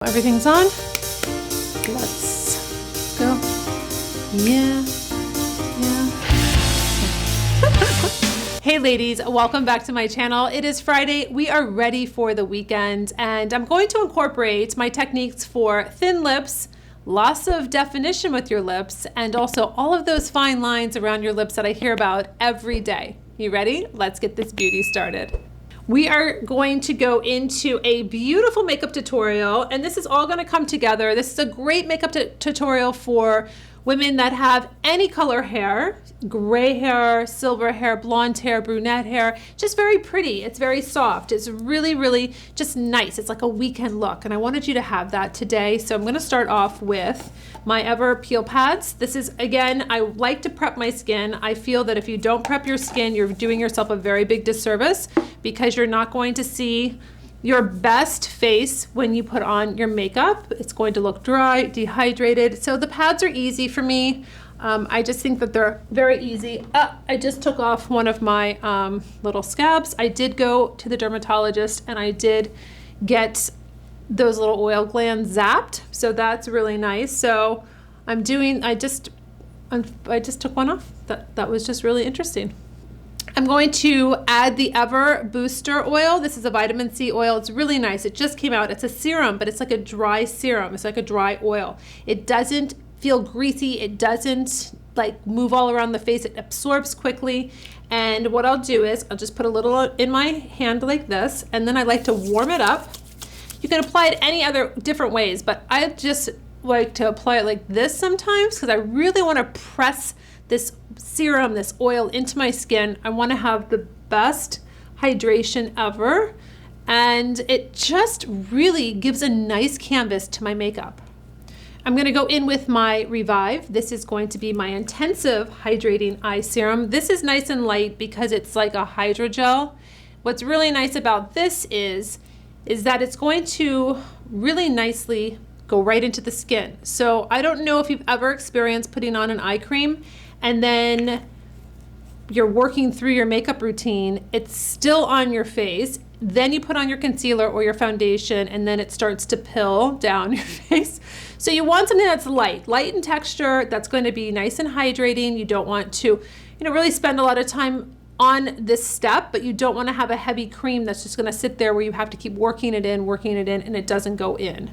Everything's on. Let's go. Yeah. Hey ladies, welcome back to my channel. It is Friday. We are ready for the weekend, and I'm going to incorporate my techniques for thin lips, loss of definition with your lips, and also all of those fine lines around your lips that I hear about every day. You ready? Let's get this beauty started. We are going to go into a beautiful makeup tutorial, and this is all going to come together. This is a great makeup tutorial for women that have any color hair, gray hair, silver hair, blonde hair, brunette hair, just very pretty. It's very soft. It's really, really just nice. It's like a weekend look, and I wanted you to have that today. So I'm going to start off with my Ever Peel Pads. This is, again, I like to prep my skin. I feel that if you don't prep your skin, you're doing yourself a very big disservice because you're not going to see your best face when you put on your makeup. It's going to look dry, dehydrated. So the pads are easy for me. I just think that they're very easy. I just took off one of my little scabs. I did go to the dermatologist and I did get those little oil glands zapped. So that's really nice. So I just took one off. That was just really interesting. I'm going to add the Ever Booster Oil. This is a vitamin C oil. It's really nice. It just came out. It's a serum, but it's like a dry serum. It's like a dry oil. It doesn't feel greasy. It doesn't like move all around the face. It absorbs quickly. And what I'll do is I'll just put a little in my hand like this, and then I like to warm it up. You can apply it any other different ways, but I just like to apply it like this sometimes because I really want to press this serum, this oil into my skin. I want to have the best hydration ever, and it just really gives a nice canvas to my makeup. I'm going to go in with my Revive. This is going to be my intensive hydrating eye serum. This is nice and light because it's like a hydrogel. What's really nice about this is that it's going to really nicely go right into the skin. So I don't know if you've ever experienced putting on an eye cream and then you're working through your makeup routine, it's still on your face, then you put on your concealer or your foundation, and then it starts to pill down your face. So you want something that's light in texture, that's going to be nice and hydrating. You don't want to, really spend a lot of time on this step, but you don't want to have a heavy cream that's just going to sit there where you have to keep working it in, and it doesn't go in.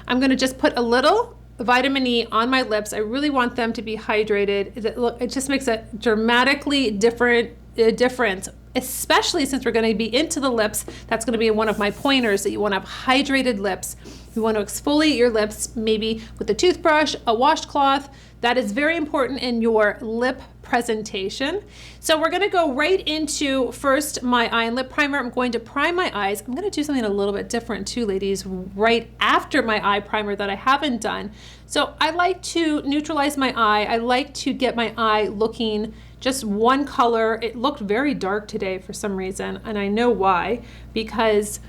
I'm going to just put a little vitamin E on my lips. I really want them to be hydrated. It just makes a dramatically different difference, especially since we're going to be into the lips. That's going to be one of my pointers, that you want to have hydrated lips. You want to exfoliate your lips, maybe with a toothbrush, a washcloth. That is very important in your lip presentation. So we're going to go right into first my eye and lip primer. I'm going to prime my eyes. I'm going to do something a little bit different too, ladies, right after my eye primer that I haven't done. So I like to neutralize my eye. I like to get my eye looking just one color. It looked very dark today for some reason, and I know why, because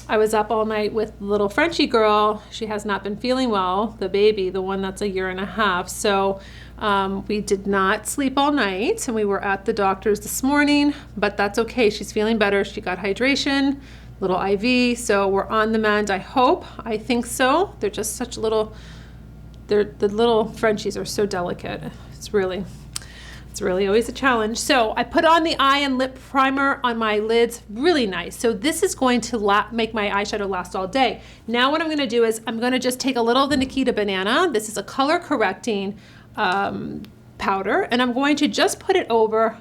I was up all night with little Frenchie girl. She has not been feeling well, the baby, the one that's 1.5 years. So we did not sleep all night, and we were at the doctor's this morning, but that's okay. She's feeling better. She got hydration, little IV, so we're on the mend, I hope. I think so. They're just such little, the little Frenchies are so delicate. It's really always a challenge. So I put on the eye and lip primer on my lids, really nice. So this is going to make my eyeshadow last all day. Now what I'm gonna do is I'm gonna just take a little of the Nikita Banana. This is a color correcting powder, and I'm going to just put it over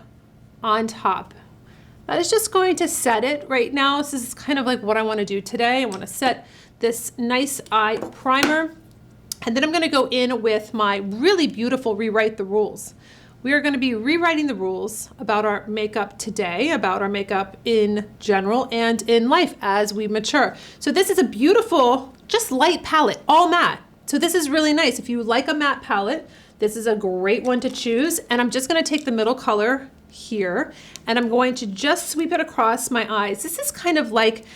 on top. That is just going to set it right now. This is kind of like what I wanna do today. I wanna set this nice eye primer, and then I'm gonna go in with my really beautiful Rewrite the Rules. We are going to be rewriting the rules about our makeup today, about our makeup in general and in life as we mature. So this is a beautiful, just light palette, all matte. So this is really nice. If you like a matte palette, this is a great one to choose. And I'm just going to take the middle color here, and I'm going to just sweep it across my eyes. This is kind of like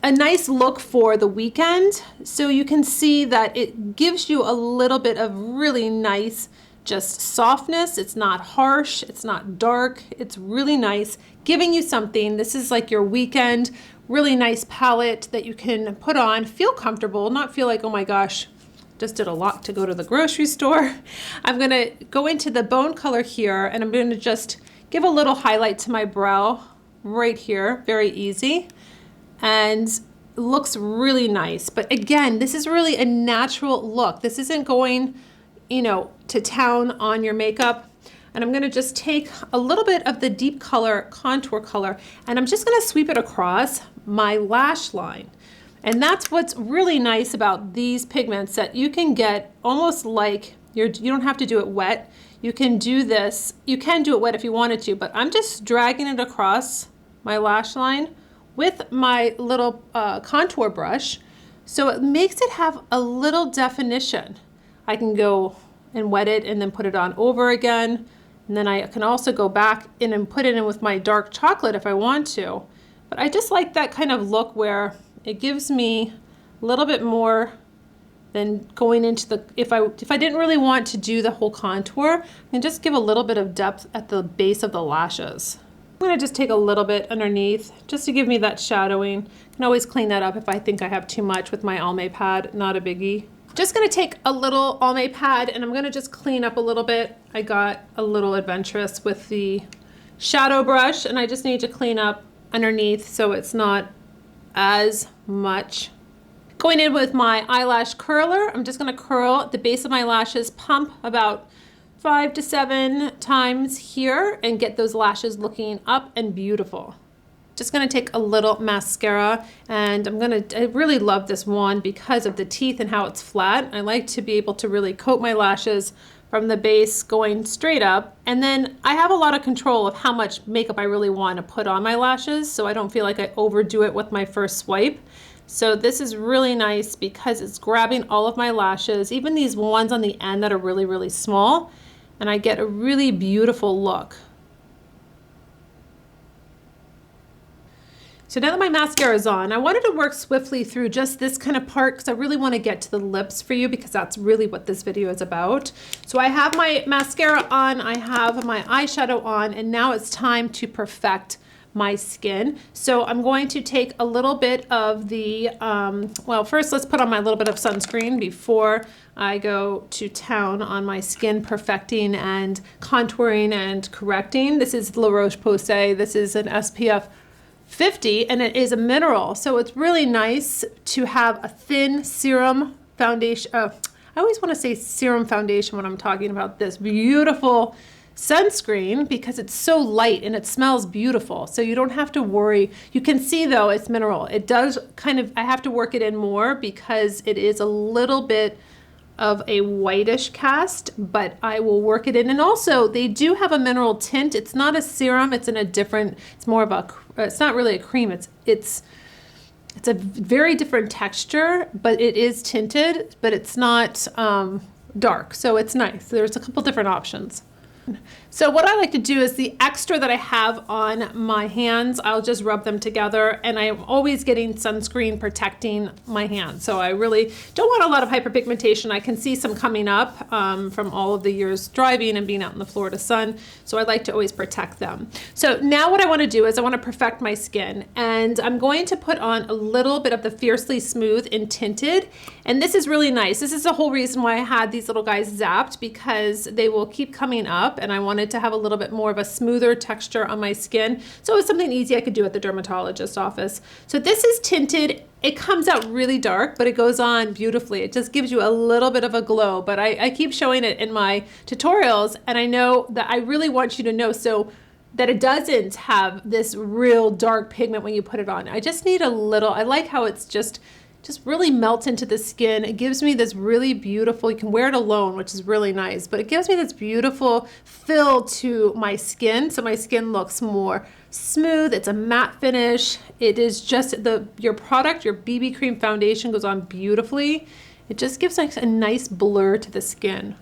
a nice look for the weekend. So you can see that it gives you a little bit of really nice just softness. It's not harsh, it's not dark, it's really nice, giving you something. This is like your weekend really nice palette that you can put on, feel comfortable, not feel like, oh my gosh, just did a lot to go to the grocery store. I'm gonna go into the bone color here, and I'm gonna just give a little highlight to my brow right here, very easy, and looks really nice. But again, this is really a natural look. This isn't going, you know, to town on your makeup. And I'm gonna just take a little bit of the deep color, contour color, and I'm just gonna sweep it across my lash line. And that's what's really nice about these pigments, that you can get almost like you don't have to do it wet. You can do this, you can do it wet if you wanted to, but I'm just dragging it across my lash line with my little contour brush. So it makes it have a little definition. I can go and wet it and then put it on over again. And then I can also go back in and put it in with my dark chocolate if I want to. But I just like that kind of look where it gives me a little bit more than going into the, if I didn't really want to do the whole contour, I can just give a little bit of depth at the base of the lashes. I'm gonna just take a little bit underneath just to give me that shadowing. I can always clean that up if I think I have too much with my Almay pad, not a biggie. Just gonna take a little Almay pad and I'm gonna just clean up a little bit. I got a little adventurous with the shadow brush and I just need to clean up underneath so it's not as much. Going in with my eyelash curler, I'm just gonna curl the base of my lashes, pump about 5 to 7 times here and get those lashes looking up and beautiful. Just gonna take a little mascara and I really love this wand because of the teeth and how it's flat. I like to be able to really coat my lashes from the base going straight up. And then I have a lot of control of how much makeup I really want to put on my lashes so I don't feel like I overdo it with my first swipe. So this is really nice because it's grabbing all of my lashes, even these ones on the end that are really, really small, and I get a really beautiful look. So now that my mascara is on, I wanted to work swiftly through just this kind of part because I really want to get to the lips for you because that's really what this video is about. So I have my mascara on, I have my eyeshadow on, and now it's time to perfect my skin. So I'm going to take a little bit of the, well, first let's put on my little bit of sunscreen before I go to town on my skin perfecting and contouring and correcting. This is La Roche-Posay. This is an SPF 50 and it is a mineral, so it's really nice to have a thin serum foundation. I always want to say serum foundation when I'm talking about this beautiful sunscreen because it's so light and it smells beautiful, so you don't have to worry. You can see though it's mineral. It does kind of, I have to work it in more because it is a little bit of a whitish cast, but I will work it in. And also they do have a mineral tint. It's not a serum, it's in a different, it's more of a, it's not really a cream, it's a very different texture, but it is tinted, but it's not dark, so it's nice. There's a couple different options. So what I like to do is the extra that I have on my hands, I'll just rub them together, and I'm always getting sunscreen protecting my hands. So I really don't want a lot of hyperpigmentation. I can see some coming up from all of the years driving and being out in the Florida sun. So I like to always protect them. So now what I want to do is I want to perfect my skin, and I'm going to put on a little bit of the Fiercely Smooth in Tinted. And this is really nice. This is the whole reason why I had these little guys zapped, because they will keep coming up, and I wanted to have a little bit more of a smoother texture on my skin. So it was something easy I could do at the dermatologist's office. So this is tinted. It comes out really dark, but it goes on beautifully. It just gives you a little bit of a glow, but I keep showing it in my tutorials, and I know that I really want you to know so that it doesn't have this real dark pigment when you put it on. I just need a little, I like how it's just really melts into the skin. It gives me this really beautiful, you can wear it alone, which is really nice, but it gives me this beautiful fill to my skin. So my skin looks more smooth. It's a matte finish. It is just your product, your BB cream foundation goes on beautifully. It just gives like a nice blur to the skin.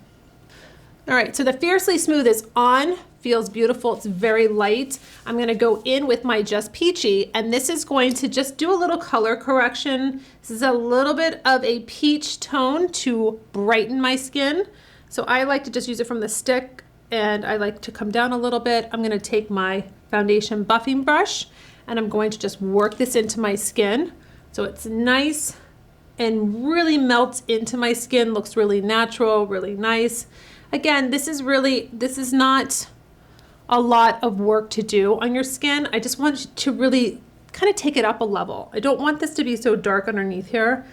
All right, so the Fiercely Smooth is on, feels beautiful, it's very light. I'm gonna go in with my Just Peachy, and this is going to just do a little color correction. This is a little bit of a peach tone to brighten my skin. So I like to just use it from the stick, and I like to come down a little bit. I'm gonna take my foundation buffing brush, and I'm going to just work this into my skin so it's nice and really melts into my skin, looks really natural, really nice. Again, this is not a lot of work to do on your skin. I just want to really kind of take it up a level. I don't want this to be so dark underneath here,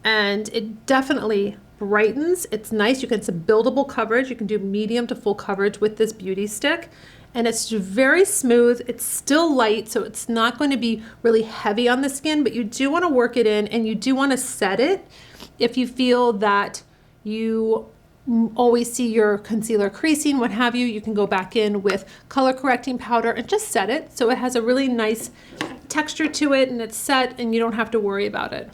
and it definitely brightens. It's nice. It's a buildable coverage. You can do medium to full coverage with this beauty stick, and it's very smooth. It's still light, so it's not going to be really heavy on the skin, but you do want to work it in, and you do want to set it. If you feel that you always see your concealer creasing, what have you, you can go back in with color correcting powder and just set it so it has a really nice texture to it, and it's set and you don't have to worry about it.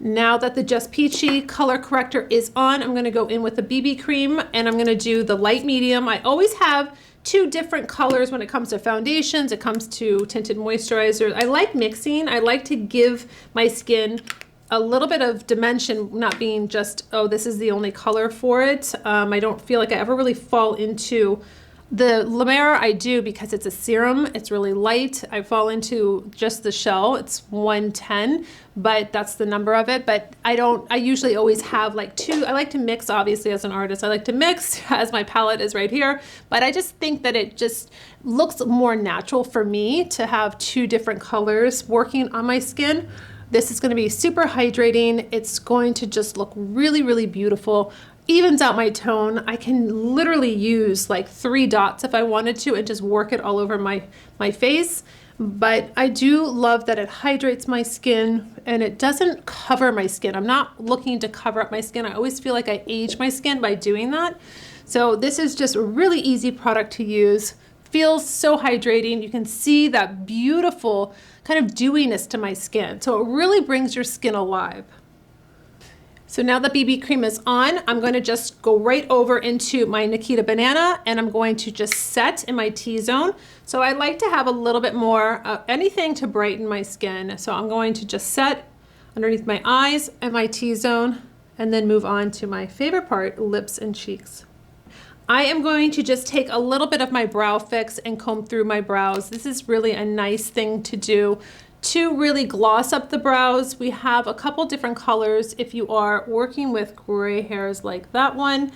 Now that the Just Peachy color corrector is on, I'm going to go in with the BB cream, and I'm going to do the light medium. I always have two different colors when it comes to foundations, it comes to tinted moisturizers. I like mixing. I like to give my skin a little bit of dimension, not being just, oh, this is the only color for it. I don't feel like I ever really fall into the La Mer. I do because it's a serum. It's really light. I fall into just the shell. It's 110, but that's the number of it. But I usually always have like two. I like to mix, obviously, as an artist. I like to mix, as my palette is right here. But I just think that it just looks more natural for me to have two different colors working on my skin. This is going to be super hydrating. It's going to just look really, really beautiful. Evens out my tone. I can literally use like 3 dots if I wanted to and just work it all over my face. But I do love that it hydrates my skin and it doesn't cover my skin. I'm not looking to cover up my skin. I always feel like I age my skin by doing that. So this is just a really easy product to use. Feels so hydrating. You can see that beautiful kind of dewiness to my skin. So it really brings your skin alive. So now the BB cream is on, I'm going to just go right over into my Nikita Banana, and I'm going to just set in my T-zone. So I like to have a little bit more anything to brighten my skin. So I'm going to just set underneath my eyes and my T-zone, and then move on to my favorite part, lips and cheeks. I am going to just take a little bit of my brow fix and comb through my brows. This is really a nice thing to do to really gloss up the brows. We have a couple different colors if you are working with gray hairs like that one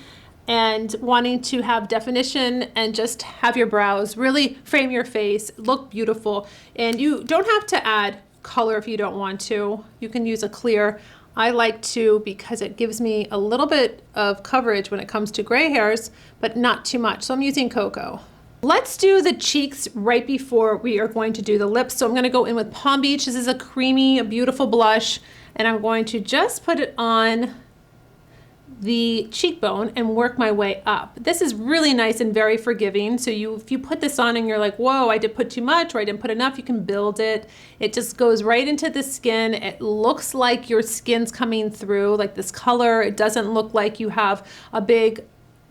and wanting to have definition and just have your brows really frame your face, look beautiful. And you don't have to add color if you don't want to. You can use a clear. I like to because it gives me a little bit of coverage when it comes to gray hairs, but not too much. So I'm using Cocoa. Let's do the cheeks right before we are going to do the lips. So I'm going to go in with Palm Beach. This is a creamy, a beautiful blush, and I'm going to just put it on the cheekbone and work my way up. This is really nice and very forgiving. So if you put this on and you're like, whoa, I did put too much or I didn't put enough, you can build it. It just goes right into the skin. It looks like your skin's coming through, like this color. It doesn't look like you have a big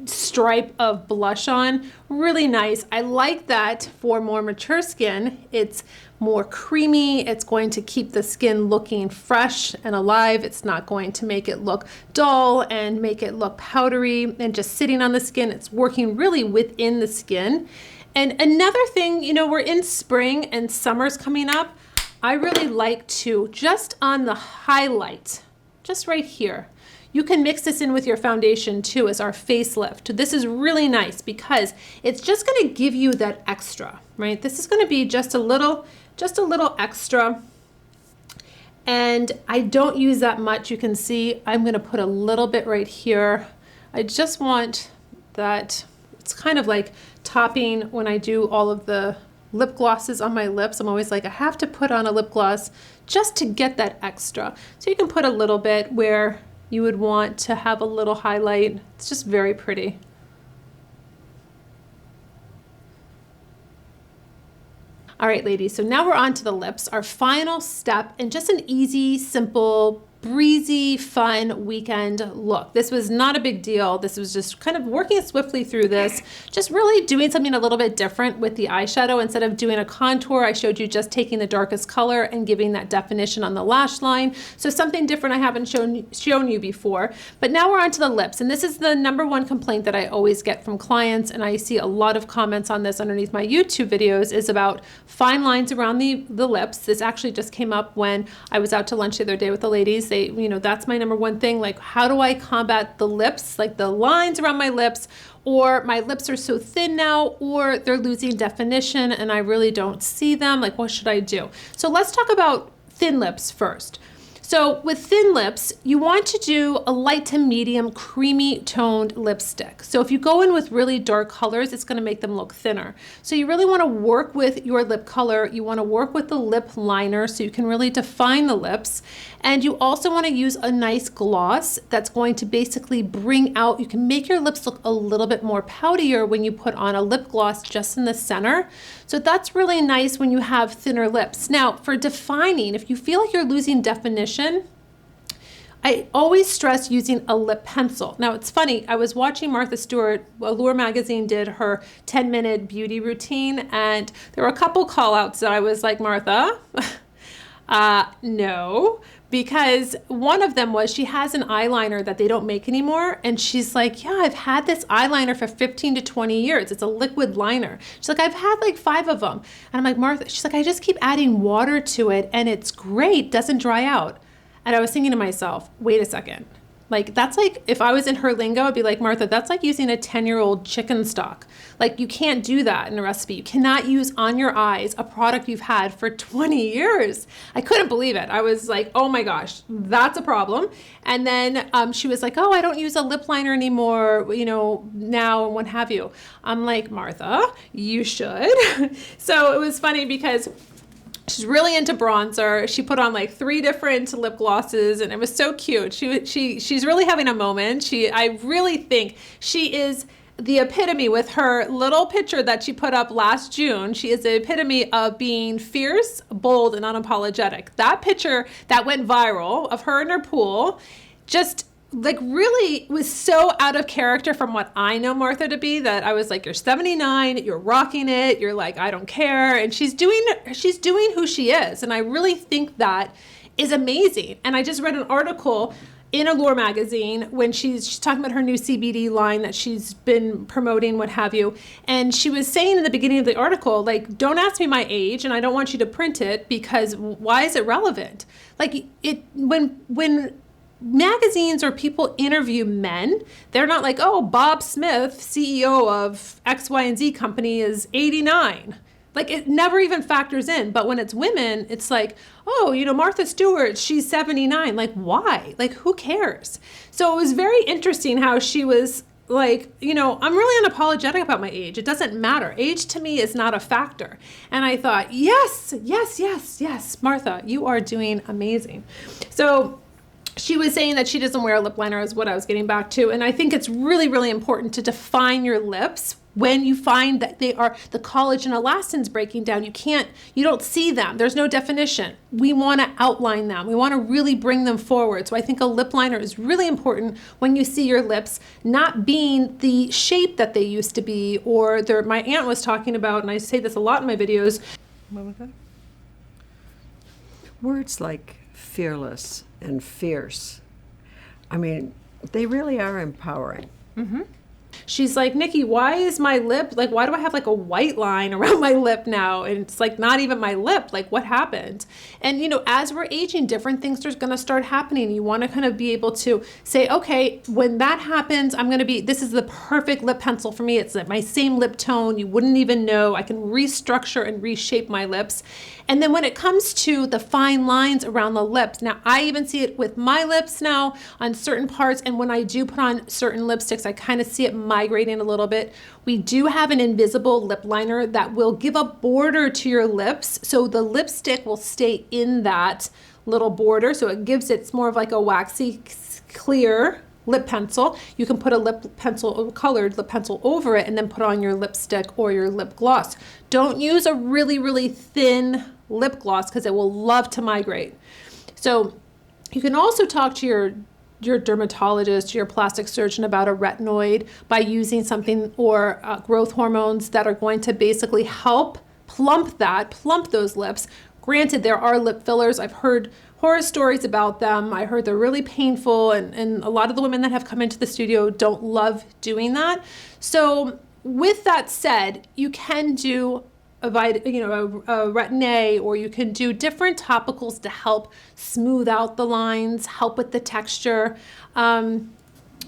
stripe of blush on. Really nice. I like that for more mature skin. It's more creamy. It's going to keep the skin looking fresh and alive. It's not going to make it look dull and make it look powdery and just sitting on the skin. It's working really within the skin. And another thing, we're in spring and summer's coming up. I really like to just on the highlight, just right here. You can mix this in with your foundation too as our facelift. This is really nice because it's just going to give you that extra, right? This is going to be just a little extra. And I don't use that much. You can see I'm going to put a little bit right here. I just want that. It's kind of like topping when I do all of the lip glosses on my lips. I'm always like, I have to put on a lip gloss just to get that extra. So you can put a little bit where you would want to have a little highlight. It's just very pretty. All right, ladies, so now we're on to the lips, our final step, and just an easy, simple breezy, fun weekend look. This was not a big deal. This was just kind of working swiftly through this, just really doing something a little bit different with the eyeshadow. Instead of doing a contour, I showed you just taking the darkest color and giving that definition on the lash line. So something different I haven't shown you before. But now we're on to the lips. And this is the number one complaint that I always get from clients. And I see a lot of comments on this underneath my YouTube videos is about fine lines around the lips. This actually just came up when I was out to lunch the other day with the ladies. That's my number one thing. Like, how do I combat the lips, like the lines around my lips, or my lips are so thin now, or they're losing definition and I really don't see them. Like, what should I do? So let's talk about thin lips first. So with thin lips, you want to do a light to medium creamy toned lipstick. So if you go in with really dark colors, it's going to make them look thinner. So you really want to work with your lip color. You want to work with the lip liner so you can really define the lips. And you also want to use a nice gloss that's going to basically bring out, you can make your lips look a little bit more poutier when you put on a lip gloss just in the center. So that's really nice when you have thinner lips. Now for defining, if you feel like you're losing definition, I always stress using a lip pencil. Now it's funny, I was watching Martha Stewart, Allure magazine did her 10-minute beauty routine, and there were a couple call outs that I was like, Martha, no, because one of them was she has an eyeliner that they don't make anymore. And she's like, yeah, I've had this eyeliner for 15 to 20 years. It's a liquid liner. She's like, I've had like 5 of them. And I'm like, Martha, she's like, I just keep adding water to it and it's great, doesn't dry out. And I was thinking to myself, wait a second. Like, that's like, if I was in her lingo, I'd be like, Martha, that's like using a 10-year-old chicken stock. Like, you can't do that in a recipe. You cannot use on your eyes a product you've had for 20 years. I couldn't believe it. I was like, oh my gosh, that's a problem. And then she was like, oh, I don't use a lip liner anymore, now and what have you. I'm like, Martha, you should. So it was funny because she's really into bronzer. She put on like 3 different lip glosses and it was so cute. She's really having a moment. I really think she is the epitome with her little picture that she put up last June. She is the epitome of being fierce, bold, and unapologetic. That picture that went viral of her in her pool just like really was so out of character from what I know Martha to be, that I was like, you're 79, you're rocking it, you're like, I don't care. And she's doing who she is. And I really think that is amazing. And I just read an article in Allure magazine when she's talking about her new CBD line that she's been promoting, what have you. And she was saying in the beginning of the article, like, don't ask me my age and I don't want you to print it because why is it relevant? Like when magazines or people interview men, they're not like, oh, Bob Smith, CEO of X, Y, and Z company is 89. Like, it never even factors in. But when it's women, it's like, oh, Martha Stewart, she's 79. Like, why? Like, who cares? So it was very interesting how she was like, I'm really unapologetic about my age. It doesn't matter. Age to me is not a factor. And I thought, yes, Martha, you are doing amazing. So she was saying that she doesn't wear a lip liner is what I was getting back to. And I think it's really, really important to define your lips when you find that the collagen elastin's breaking down. You don't see them. There's no definition. We want to outline them. We want to really bring them forward. So I think a lip liner is really important when you see your lips not being the shape that they used to be, or my aunt was talking about, and I say this a lot in my videos. What was that? Words like fearless and fierce. I mean, they really are empowering. Mm-hmm. She's like, Nikki, why is my lip, like, why do I have like a white line around my lip now? And it's like, not even my lip, like what happened? And, as we're aging, different things are going to start happening. You want to kind of be able to say, okay, when that happens, this is the perfect lip pencil for me. It's my same lip tone. You wouldn't even know. I can restructure and reshape my lips. And then when it comes to the fine lines around the lips, now I even see it with my lips now on certain parts. And when I do put on certain lipsticks, I kind of see it migrating a little bit. We do have an invisible lip liner that will give a border to your lips. So the lipstick will stay in that little border. So it's more of like a waxy, clear lip pencil. You can put a colored lip pencil over it and then put on your lipstick or your lip gloss. Don't use a really, really thin lip gloss because it will love to migrate. So You can also talk to your dermatologist, your plastic surgeon about a retinoid by using something or growth hormones that are going to basically help plump those lips. Granted, there are lip fillers. I've heard horror stories about them. I heard they're really painful, and a lot of the women that have come into the studio don't love doing that. So with that said, you can do a Retin-A, or you can do different topicals to help smooth out the lines, help with the texture.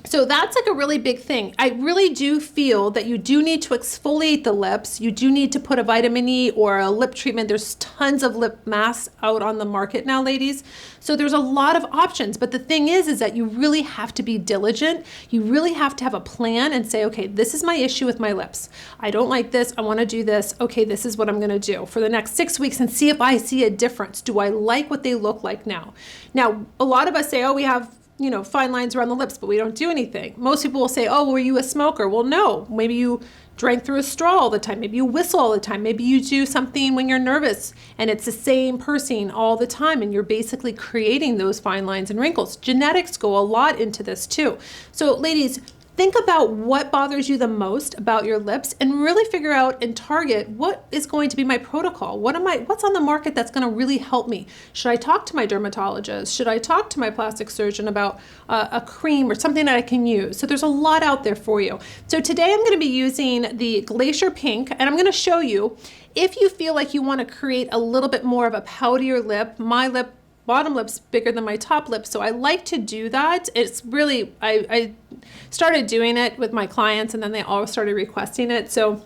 So that's like a really big thing. I really do feel that you do need to exfoliate the lips. You do need to put a vitamin E or a lip treatment. There's tons of lip masks out on the market now, ladies. So there's a lot of options. But the thing is that you really have to be diligent. You really have to have a plan and say, okay, this is my issue with my lips. I don't like this. I want to do this. Okay, this is what I'm going to do for the next 6 weeks and see if I see a difference. Do I like what they look like now? Now, a lot of us say, oh, we have fine lines around the lips, but we don't do anything. Most people will say, oh, were you a smoker? Well, no. Maybe you drank through a straw all the time. Maybe you whistle all the time. Maybe you do something when you're nervous and it's the same pursing all the time, and you're basically creating those fine lines and wrinkles. Genetics go a lot into this too. So ladies, think about what bothers you the most about your lips and really figure out and target what is going to be my protocol. What's on the market that's going to really help me? Should I talk to my dermatologist? Should I talk to my plastic surgeon about a cream or something that I can use? So there's a lot out there for you. So today I'm going to be using the Glacier Pink, and I'm going to show you if you feel like you want to create a little bit more of a poutier lip. My bottom lip's bigger than my top lip, so I like to do that. It's really, I started doing it with my clients, and then they all started requesting it. So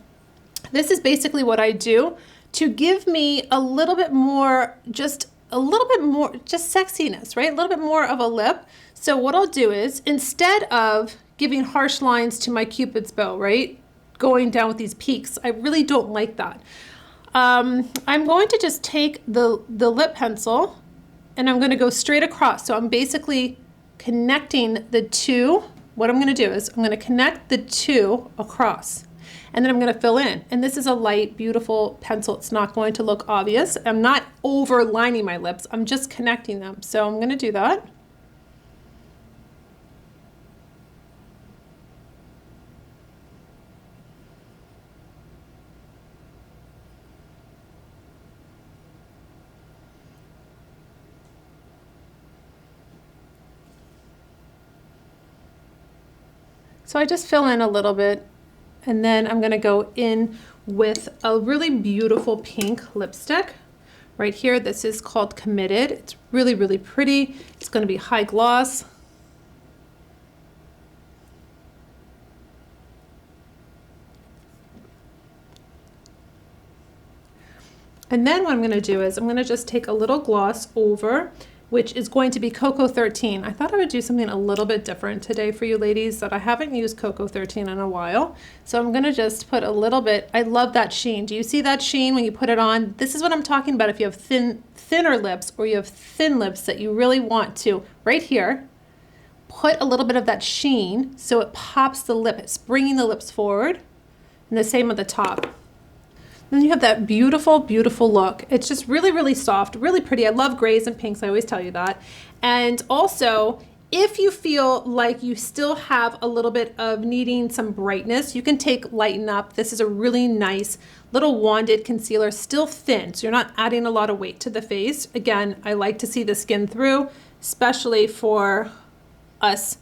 this is basically what I do to give me a little bit more, just sexiness, right? A little bit more of a lip. So what I'll do is, instead of giving harsh lines to my Cupid's bow, right? Going down with these peaks, I really don't like that. I'm going to just take the lip pencil, and I'm going to go straight across. So I'm basically connecting the two. What I'm going to do is I'm going to connect the two across, and then I'm going to fill in. And this is a light, beautiful pencil. It's not going to look obvious. I'm not overlining my lips. I'm just connecting them. So I'm going to do that. So I just fill in a little bit, and then I'm going to go in with a really beautiful pink lipstick right here. This is called Committed. It's really, really pretty. It's going to be high gloss. And then what I'm going to do is I'm going to just take a little gloss over, which is going to be Cocoa 13. I thought I would do something a little bit different today for you ladies, that I haven't used Cocoa 13 in a while. So I'm gonna just put a little bit. I love that sheen. Do you see that sheen when you put it on? This is what I'm talking about. If you have thinner lips, or you have thin lips that you really want to, right here, put a little bit of that sheen so it pops the lip. It's bringing the lips forward. And the same at the top. Then you have that beautiful, beautiful look. It's just really, really soft, really pretty. I love grays and pinks. I always tell you that. And also, if you feel like you still have a little bit of needing some brightness, you can take Lighten Up. This is a really nice little wanded concealer, still thin, so you're not adding a lot of weight to the face. Again, I like to see the skin through, especially for us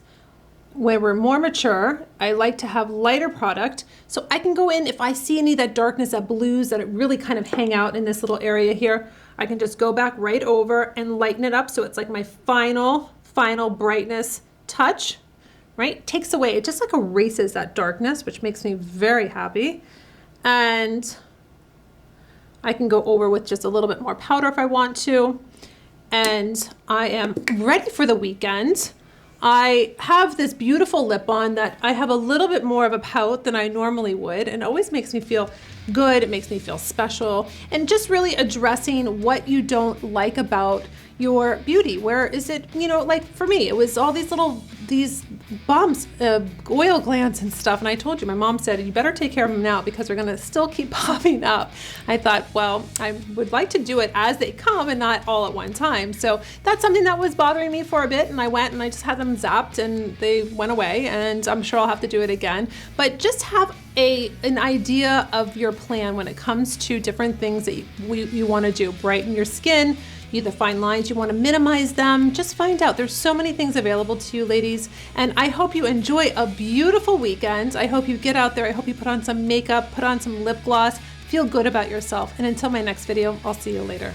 when we're more mature. I like to have lighter product, so I can go in, if I see any of that darkness, that blues that really kind of hang out in this little area here, I can just go back right over and lighten it up so it's like my final brightness touch, right? Takes away, it just like erases that darkness, which makes me very happy. And I can go over with just a little bit more powder if I want to. And I am ready for the weekend. I have this beautiful lip on that I have a little bit more of a pout than I normally would, and it always makes me feel good. It makes me feel special, and just really addressing what you don't like about your beauty? Where is it, you know, like for me, it was all these bumps, oil glands and stuff. And I told you, my mom said, you better take care of them now because they're going to still keep popping up. I thought, well, I would like to do it as they come and not all at one time. So that's something that was bothering me for a bit. And I went and I just had them zapped and they went away. And I'm sure I'll have to do it again. But just have an idea of your plan when it comes to different things that you want to do. Brighten your skin, you define lines, you want to minimize them. Just find out. There's so many things available to you, ladies. And I hope you enjoy a beautiful weekend. I hope you get out there. I hope you put on some makeup, put on some lip gloss, feel good about yourself. And until my next video, I'll see you later.